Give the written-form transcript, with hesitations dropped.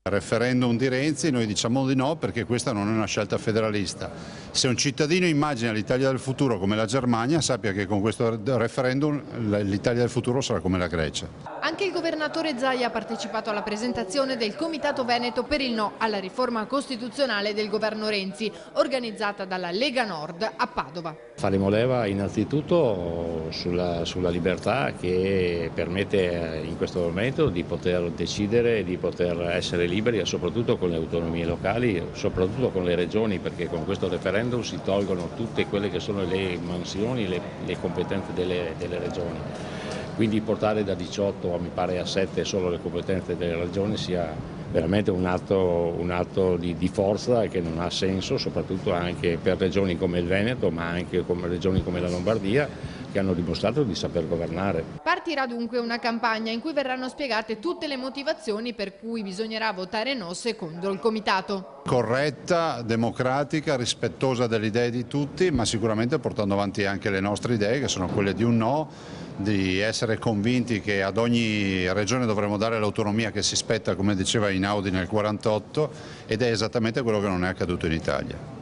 Referendum di Renzi, noi diciamo di no perché questa non è una scelta federalista. Se un cittadino immagina l'Italia del futuro come la Germania, sappia che con questo referendum l'Italia del futuro sarà come la Grecia. Anche il governatore Zaia ha partecipato alla presentazione del Comitato Veneto per il no alla riforma costituzionale del governo Renzi, organizzata dalla Lega Nord a Padova. Faremo leva innanzitutto sulla libertà che permette in questo momento di poter decidere, di poter essere liberi, e soprattutto con le autonomie locali, soprattutto con le regioni, perché con questo referendum si tolgono tutte quelle che sono le mansioni, le competenze delle regioni. Quindi portare da 18 mi pare a 7 solo le competenze delle regioni sia veramente un atto di forza che non ha senso, soprattutto anche per regioni come il Veneto, ma anche come regioni come la Lombardia, che hanno dimostrato di saper governare. Partirà dunque una campagna in cui verranno spiegate tutte le motivazioni per cui bisognerà votare no secondo il Comitato. Corretta, democratica, rispettosa delle idee di tutti, ma sicuramente portando avanti anche le nostre idee, che sono quelle di un no, di essere convinti che ad ogni regione dovremo dare l'autonomia che si spetta, come diceva Einaudi nel 1948, ed è esattamente quello che non è accaduto in Italia.